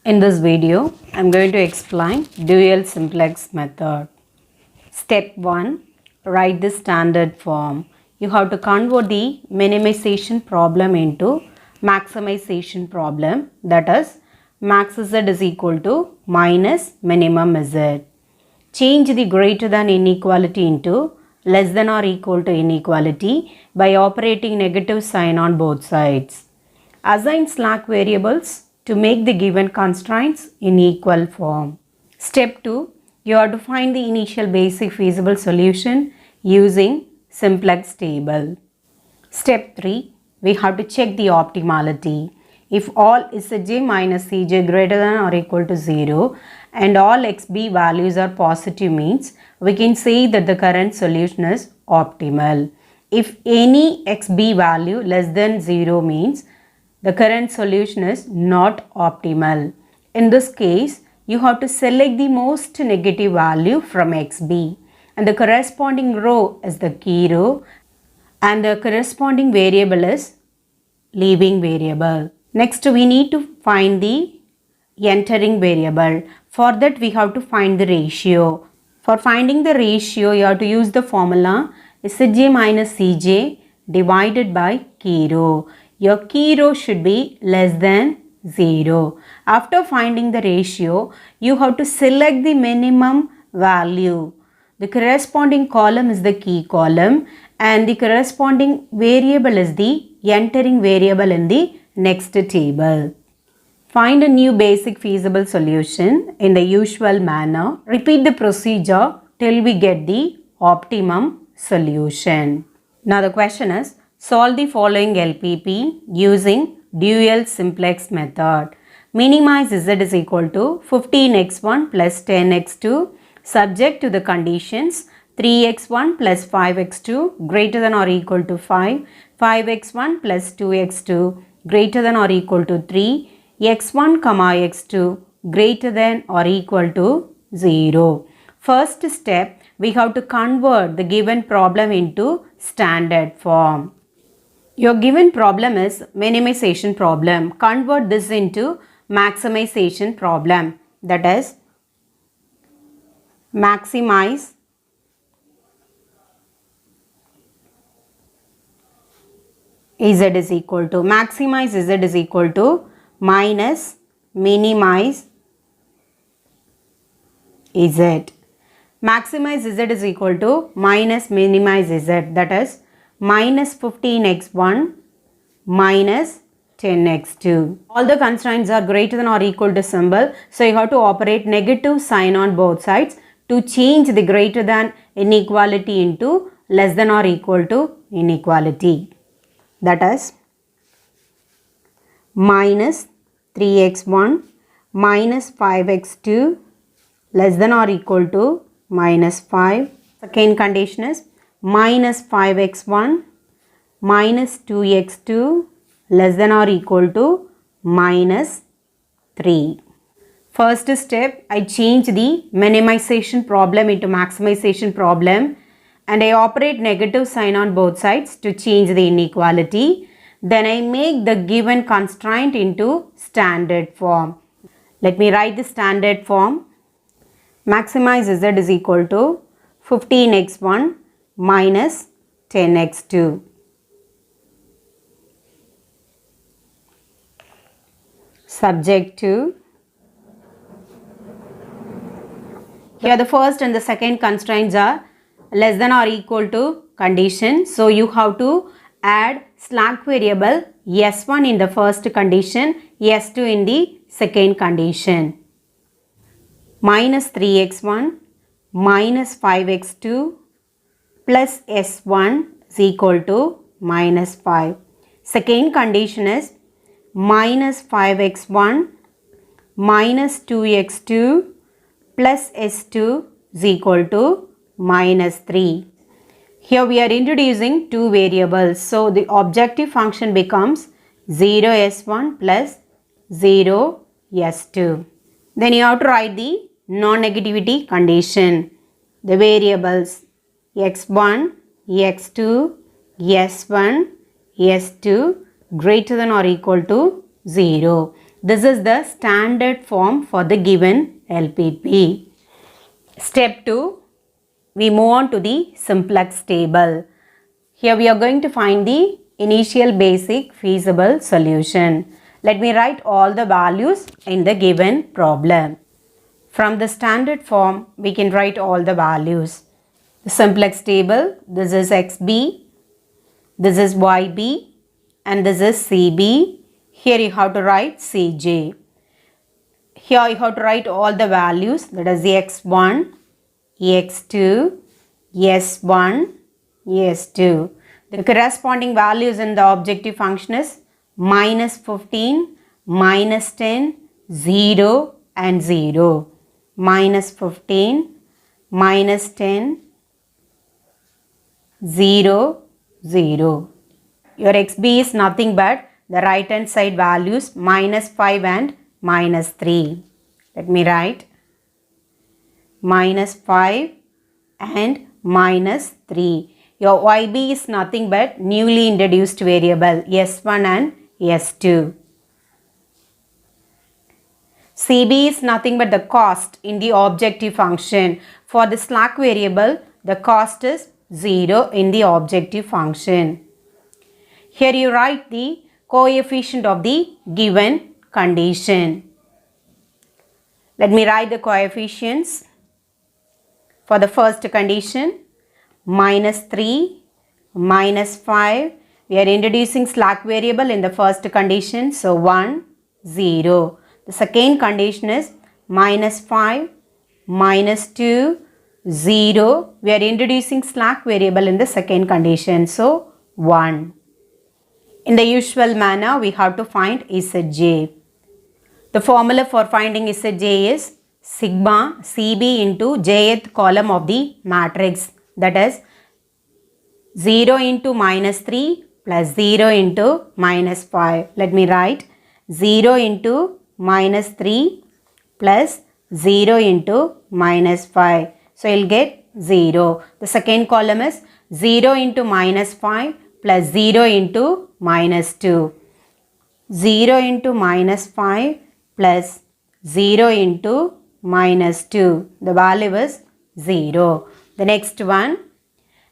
In this video, I am going to explain dual simplex method. Step 1. Write the standard form. You have to convert the minimization problem into maximization problem, that is max z is equal to minus minimum z. Change the greater than inequality into less than or equal to inequality by operating negative sign on both sides. Assign slack variables to make the given constraints in equal form. Step 2. You have to find the initial basic feasible solution using simplex table. Step 3. We have to check the optimality. If all Zj minus Cj greater than or equal to 0 and all xb values are positive means we can say that the current solution is optimal. If any xb value less than 0 means the current solution is not optimal. In this case, you have to select the most negative value from xb and the corresponding row is the key row and the corresponding variable is leaving variable. Next, we need to find the entering variable. For that, we have to find the ratio. For finding the ratio, you have to use the formula Zj minus Cj divided by key row. Your key row should be less than 0. After finding the ratio, you have to select the minimum value. The corresponding column is the key column and the corresponding variable is the entering variable in the next table. Find a new basic feasible solution in the usual manner. Repeat the procedure till we get the optimum solution. Now the question is, solve the following LPP using dual simplex method. Minimize z is equal to 15x1 plus 10x2 subject to the conditions 3x1 plus 5x2 greater than or equal to 5, 5x1 plus 2x2 greater than or equal to 3, x1 comma x2 greater than or equal to 0. First step, we have to convert the given problem into standard form. Your given problem is minimization problem. Convert this into maximization problem. That is, maximize z is equal to, maximize z is equal to minus minimize z. Maximize z is equal to minus minimize z, that is minus 15x1 minus 10x2. All the constraints are greater than or equal to symbol, so you have to operate negative sign on both sides to change the greater than inequality into less than or equal to inequality. That is minus 3x1 minus 5x2 less than or equal to minus 5. Second condition is minus 5x1 minus 2x2 less than or equal to minus 3. First step, I change the minimization problem into maximization problem and I operate negative sign on both sides to change the inequality. Then I make the given constraint into standard form. Let me write the standard form. Maximize z is equal to 15x1 minus 10x2. Subject to, here the first and the second constraints are less than or equal to condition. So you have to add slack variable s1 in the first condition, s2 in the second condition. Minus 3x1 minus 5x2 plus s1 is equal to minus 5. Second condition is minus 5x1 minus 2x2 plus s2 is equal to minus 3. Here we are introducing two variables. So the objective function becomes 0s1 plus 0s2. Then you have to write the non-negativity condition. The variables x1, x2, s1, s2 greater than or equal to 0. This is the standard form for the given LPP. Step 2, we move on to the simplex table. Here we are going to find the initial basic feasible solution. Let me write all the values in the given problem. From the standard form, we can write all the values. The simplex table, this is XB, this is YB, and this is CB. Here you have to write CJ. Here you have to write all the values, that is X1, X2, S1, S2. The corresponding values in the objective function is minus 15, minus 10, 0 and 0. Minus 15, minus 10, 0, 0. Your XB is nothing but the right hand side values minus 5 and minus 3. Let me write minus 5 and minus 3. Your YB is nothing but newly introduced variable S1 and S2. CB is nothing but the cost in the objective function. For the slack variable, the cost is 0 in the objective function. Here you write the coefficient of the given condition. Let me write the coefficients. For the first condition, minus 3, minus 5. We are introducing slack variable in the first condition. So 1, 0. The second condition is minus 5, minus 2, 0. We are introducing slack variable in the second condition. So 1. In the usual manner, we have to find Zj. The formula for finding Zj is sigma Cb into jth column of the matrix. That is 0 into minus 3 plus 0 into minus 5. Let me write 0 into minus 3 plus 0 into minus 5. So you'll get 0. The second column is 0 into minus 5 plus 0 into minus 2. 0 into minus 5 plus 0 into minus 2. The value is 0. The next one,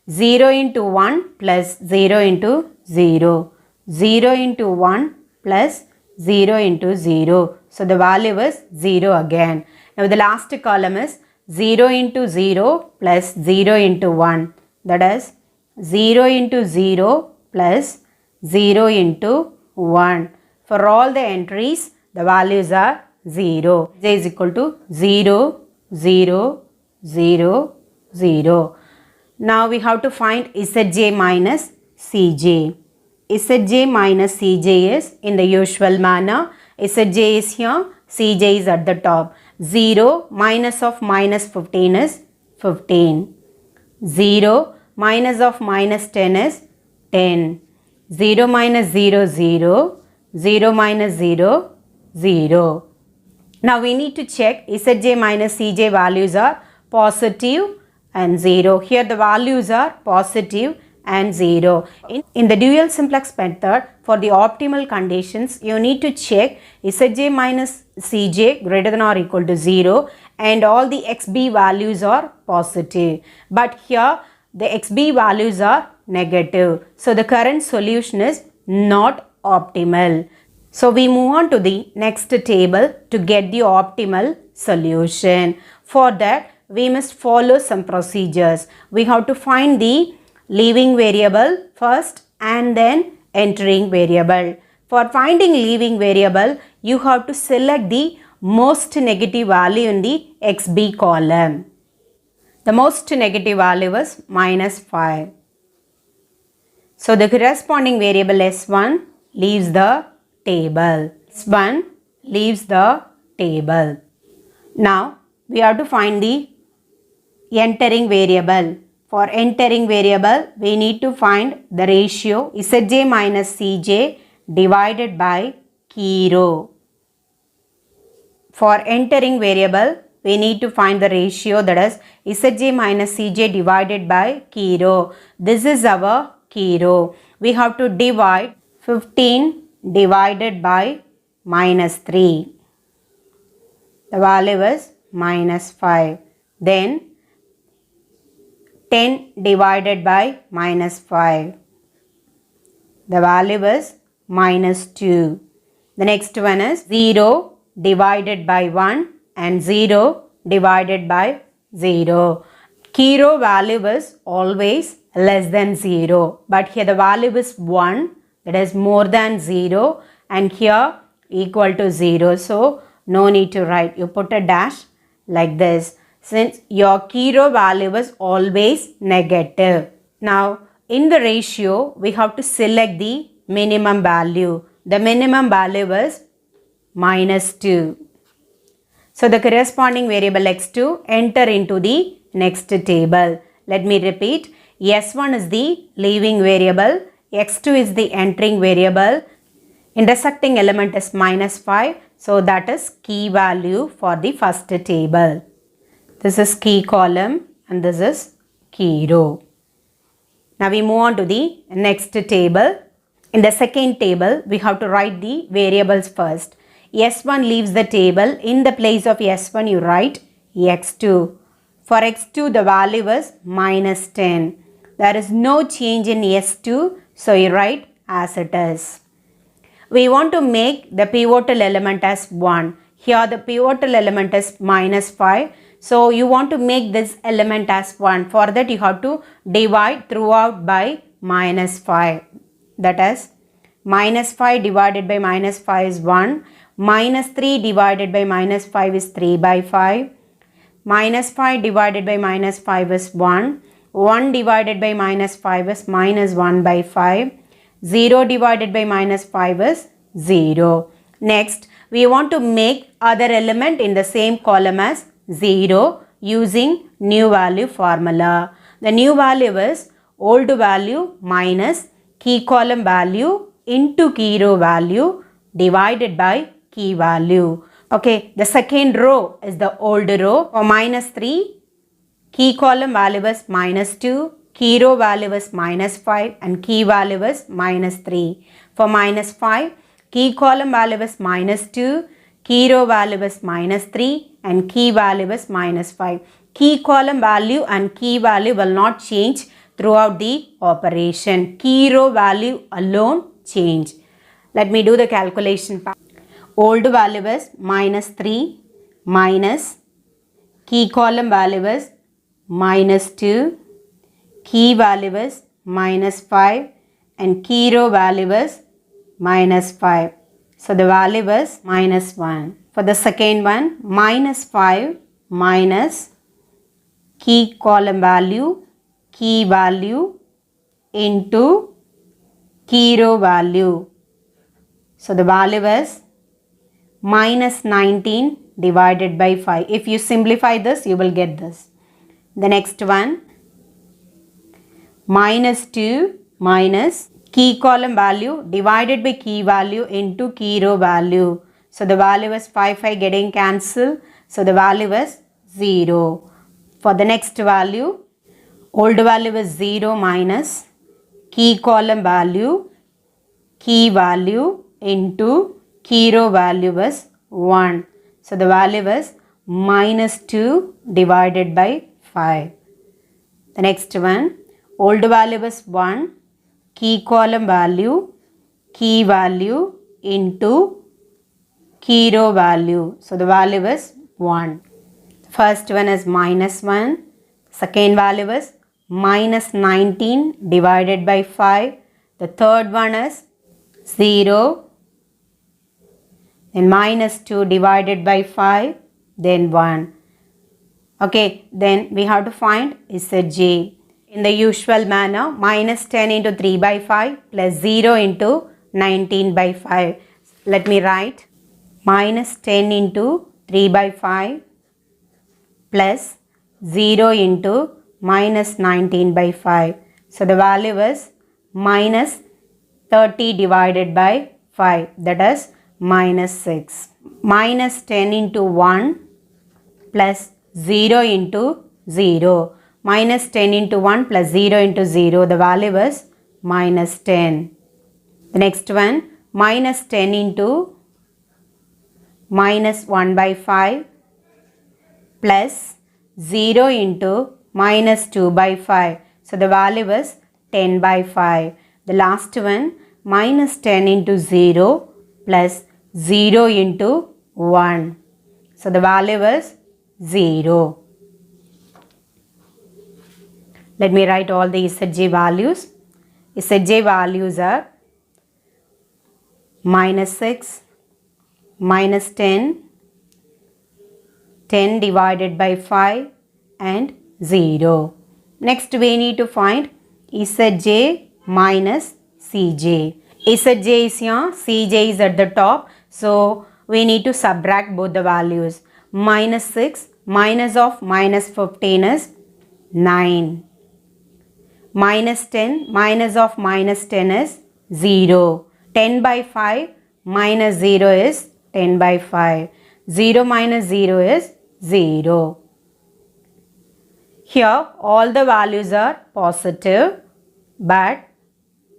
0 into 1 plus 0 into 0. 0 into 1 plus 0 into 0. So the value is 0 again. Now the last column is 0 into 0 plus 0 into 1. That is 0 into 0 plus 0 into 1. For all the entries, the values are 0. J is equal to 0, 0, 0, 0. Now we have to find Zj minus Cj. Zj minus Cj is in the usual manner. Zj is here, Cj is at the top. 0 minus of minus 15 is 15. 0 minus of minus 10 is 10. 0 minus 0, 0. 0 minus 0, 0. Now we need to check Zj minus Cj values are positive and 0. Here the values are positive and 0. In the dual simplex method, for the optimal conditions, you need to check Zj minus Cj greater than or equal to 0 and all the xb values are positive. But here the xb values are negative. So the current solution is not optimal. So we move on to the next table to get the optimal solution. For that, we must follow some procedures. We have to find the leaving variable first and then entering variable. For finding leaving variable, you have to select the most negative value in the xb column. The most negative value is minus 5. So the corresponding variable S1 leaves the table. S1 leaves the table. Now we have to find the entering variable. For entering variable, we need to find the ratio Zj minus Cj divided by key row. For entering variable, we need to find the ratio, that is Zj minus Cj divided by key row. This is our key row. We have to divide 15 divided by minus 3. The value is minus 5. Then 10 divided by minus 5. The value is minus 2. The next one is 0 divided by 1 and 0 divided by 0. Key row value is always less than 0. But here the value is 1, that is more than 0, and here equal to 0. So no need to write. You put a dash like this, since your key row value is always negative. Now in the ratio, we have to select the minimum value. The minimum value is minus 2. So the corresponding variable x2 enter into the next table. Let me repeat. S1 is the leaving variable. X2 is the entering variable. Intersecting element is minus 5. So that is key value for the first table. This is key column and this is key row. Now we move on to the next table. In the second table, we have to write the variables first. S1 leaves the table. In the place of S1, you write x2. For x2, the value is minus 10. There is no change in S2, so you write as it is. We want to make the pivotal element as 1. Here the pivotal element is minus 5. So you want to make this element as 1. For that you have to divide throughout by minus 5. That is, minus 5 divided by minus 5 is 1. Minus 3 divided by minus 5 is 3 by 5. Minus 5 divided by minus 5 is 1. 1 divided by minus 5 is minus 1 by 5. 0 divided by minus 5 is 0. Next, we want to make other element in the same column as 0 using new value formula. The new value is old value minus key column value into key row value divided by key value. Okay, the second row is the old row. For minus 3, key column value is minus 2, key row value is minus 5 and key value is minus 3. For minus 5, key column value is minus 2, key row value is minus 3 and key value is minus 5. Key column value and key value will not change throughout the operation. Key row value alone change. Let me do the calculation part. Old value is minus 3 minus key column value is minus 2, key value is minus 5 and key row value is minus 5. So the value is minus 1. For the second one, minus 5 minus key column value, key value into key row value. So the value is minus 19 divided by 5. If you simplify this, you will get this. The next one, minus 2 minus key column value divided by key value into key row value. So the value is 5 getting cancelled. So the value is 0. For the next value, old value is 0 minus key column value, key value into key row value is 1. So the value is minus 2 divided by 5. The next one, old value is 1, key column value, key value into key row value. So the value is 1. First one is minus 1. Second value is minus 19 divided by 5. The third one is 0. Then minus 2 divided by 5, then 1. Okay, then we have to find ZJ. In the usual manner, minus 10 into 3 by 5 plus 0 into 19 by 5. Let me write minus 10 into 3 by 5 plus 0 into minus 19 by 5. So the value is minus 30 divided by 5, that is minus 6. Minus 10 into 1 plus 0 into 0. Minus 10 into 1 plus 0 into 0. The value is minus 10. The next one, minus 10 into minus 1 by 5 plus 0 into minus 2 by 5. So the value is 10 by 5. The last one minus 10 into 0 plus 0 into 1. So the value is 0. Let me write all the ZJ values. ZJ values are minus 6, minus 10, 10 divided by 5 and 0. Next we need to find ZJ minus CJ. ZJ is here, CJ is at the top. So we need to subtract both the values. Minus 6 minus of minus 15 is 9. Minus 10 minus of minus 10 is 0. 10 by 5 minus 0 is 10 by 5. 0 minus 0 is 0. Here all the values are positive, but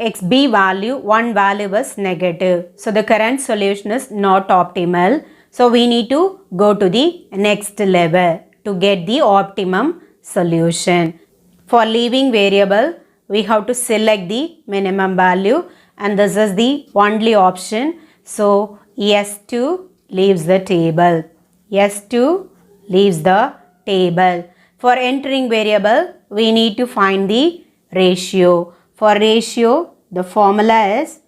XB value, one value is negative. So the current solution is not optimal. So we need to go to the next level to get the optimum solution. For leaving variable, we have to select the minimum value, and this is the only option. So S2 leaves the table. S2 leaves the table. For entering variable, we need to find the ratio. For ratio, the formula is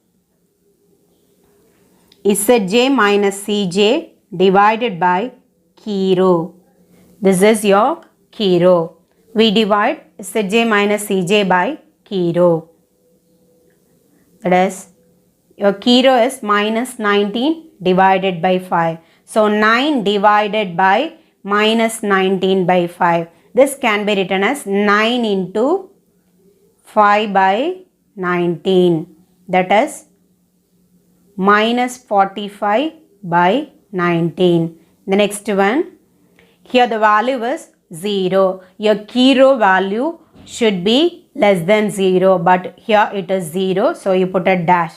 ZJ minus CJ divided by key row. This is your key row. We divide ZJ minus CJ by key row. That is, your key row is minus 19 divided by 5. So 9 divided by minus 19 by 5. This can be written as 9 into 5 by 19. That is minus 45 by 19. The next one, here the value is 0. Your key row value should be less than 0, but here it is 0, so you put a dash.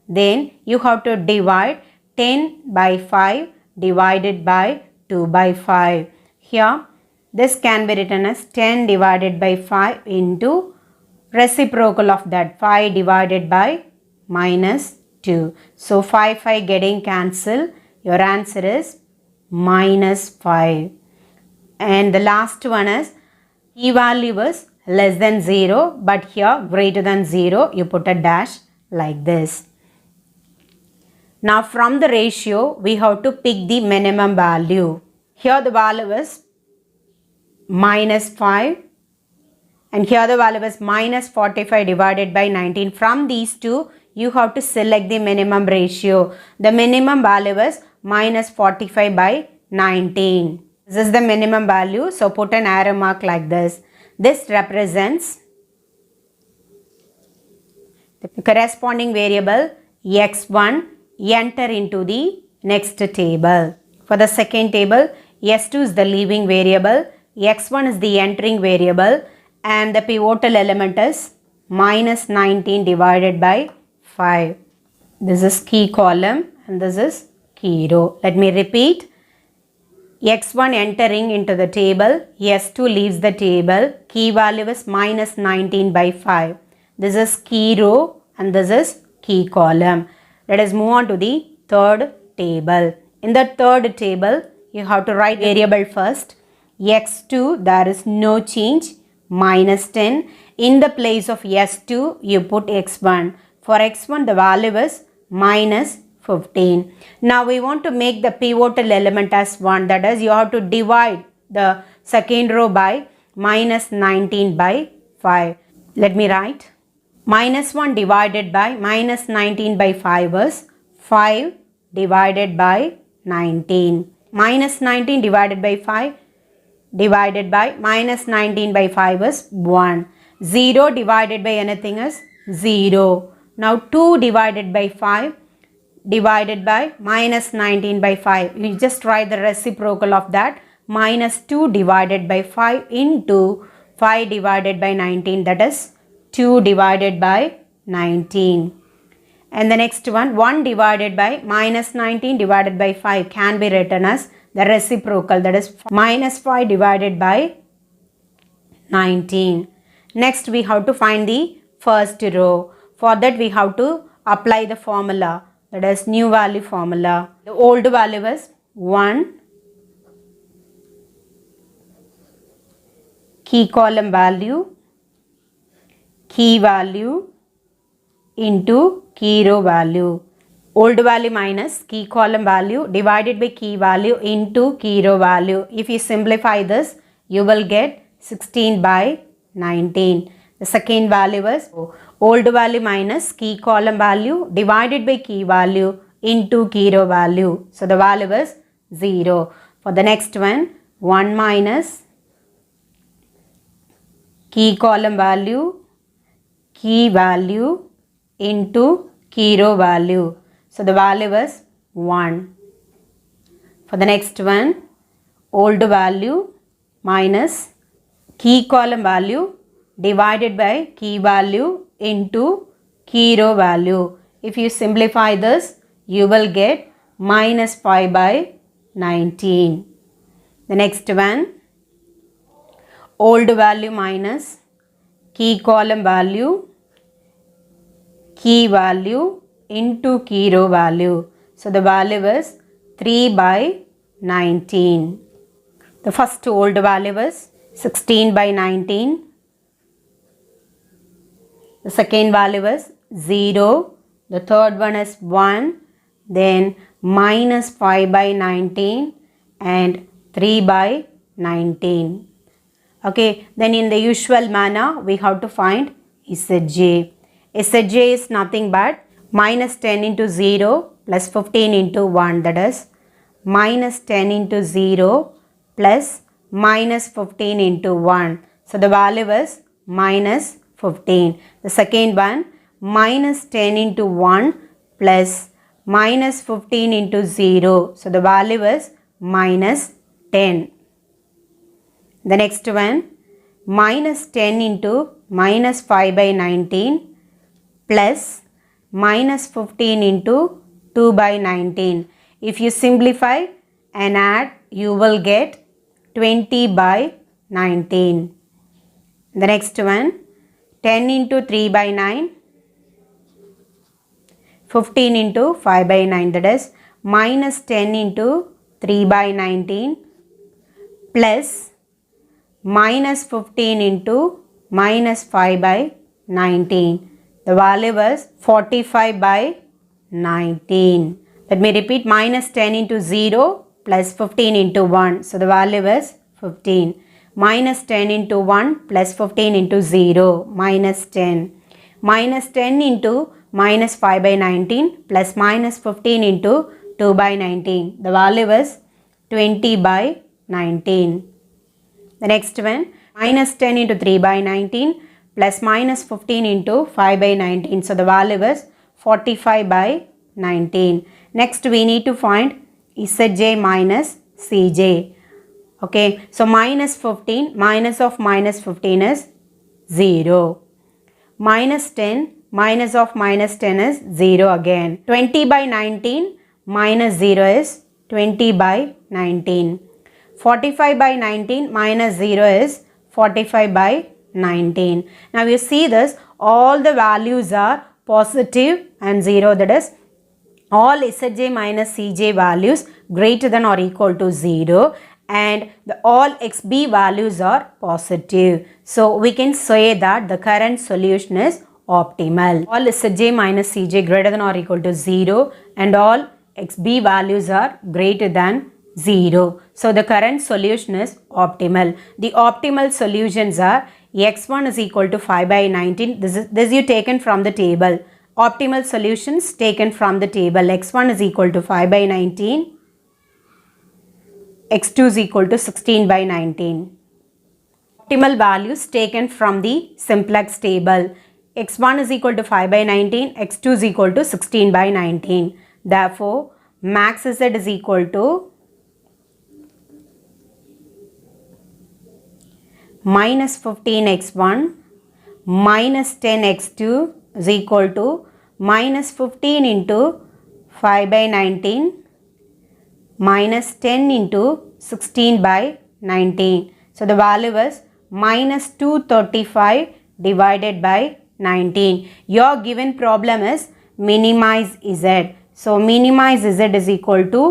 Then you have to divide 10 by 5 divided by 2 by 5. Here this can be written as 10 divided by 5 into reciprocal of that, 5 divided by minus 2. So 5 getting cancelled. Your answer is minus 5. And the last one is key value is less than 0, but here greater than 0, you put a dash like this. Now from the ratio, we have to pick the minimum value. Here the value is minus 5, and here the value is minus 45 divided by 19. From these two, you have to select the minimum ratio. The minimum value is minus 45 by 19. This is the minimum value, so put an arrow mark like this. This represents the corresponding variable x1. Enter into the next table. For the second table, S2 is the leaving variable, x1 is the entering variable, and the pivotal element is minus 19 divided by 5. This is key column and this is key row. Let me repeat. x1 entering into the table, S2 leaves the table, key value is minus 19 by 5. This is key row and this is key column. Let us move on to the third table. In the third table, you have to write variable first. x2, there is no change, minus 10. In the place of s2, you put x1. For x1, the value is minus 15. Now we want to make the pivotal element as 1. That is, you have to divide the second row by minus 19 by 5. Let me write. Minus 1 divided by minus 19 by 5 is 5 divided by 19. Minus 19 divided by 5 divided by minus 19 by 5 is 1. 0 divided by anything is 0. Now 2 divided by 5 divided by minus 19 by 5. You just write the reciprocal of that. Minus 2 divided by 5 into 5 divided by 19, that is 2 divided by 19. And the next one, 1 divided by minus 19 divided by 5 can be written as the reciprocal, that is minus 5 divided by 19. Next we have to find the first row. For that we have to apply the formula, that is new value formula. The old value was 1, key column value, key value into key row value. Old value minus key column value divided by key value into key row value. If you simplify this, you will get 16 by 19. The second value was old value minus key column value divided by key value into key row value. So the value was 0. For the next one, 1 minus key column value, key value into key row value. So the value was 1. For the next one, old value minus key column value divided by key value into key row value. If you simplify this, you will get minus 5 by 19. The next one, old value minus key column value, key value into key row value. So the value is 3 by 19. The first old value was 16 by 19. The second value is 0. The third one is 1. Then minus 5 by 19 and 3 by 19. Okay, then in the usual manner, we have to find Zj. Zj is nothing but minus 10 into 0 plus 15 into 1, that is minus 10 into 0 plus minus 15 into 1. So the value is minus 15. The second one, minus 10 into 1 plus minus 15 into 0. So the value is minus 10. The next one, minus 10 into minus 5 by 19 plus minus 15 into 2 by 19. If you simplify and add, you will get 20 by 19. The next one, 10 into 3 by 9, 15 into 5 by 9, that is minus 10 into 3 by 19 plus minus 15 into minus 5 by 19. The value was 45 by 19. Let me repeat, minus 10 into 0 plus 15 into 1. So the value is 15. Minus 10 into 1 plus 15 into 0, minus 10. Minus 10 into minus 5 by 19 plus minus 15 into 2 by 19. The value is 20 by 19. The next one, minus 10 into 3 by 19 plus minus 15 into 5 by 19. So the value is 45 by 19. Next we need to find Zj minus Cj. Okay, so minus 15, minus of minus 15 is 0. Minus 10, minus of minus 10 is 0 again. 20 by 19 minus 0 is 20 by 19. 45 by 19 minus 0 is 45 by 19. Now you see this, all the values are positive and 0, that is all Zj minus Cj values greater than or equal to 0, and all xb values are positive. So we can say that the current solution is optimal. All Zj minus Cj greater than or equal to 0 and all xb values are greater than 0. So the current solution is optimal. The optimal solutions are x1 is equal to 5 by 19. This you taken from the table. Optimal solutions taken from the table. x1 is equal to 5 by 19. x2 is equal to 16 by 19. Optimal values taken from the simplex table. x1 is equal to 5 by 19. x2 is equal to 16 by 19. Therefore, max z is equal to minus 15 x1 minus 10 x2 is equal to minus 15 into 5 by 19 minus 10 into 16 by 19. So the value is minus 235 divided by 19. Your given problem is minimize z. So minimize z is equal to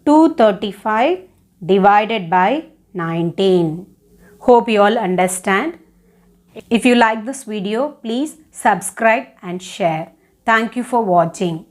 235 divided by 19. Hope you all understand. If you like this video, please subscribe and share. Thank you for watching.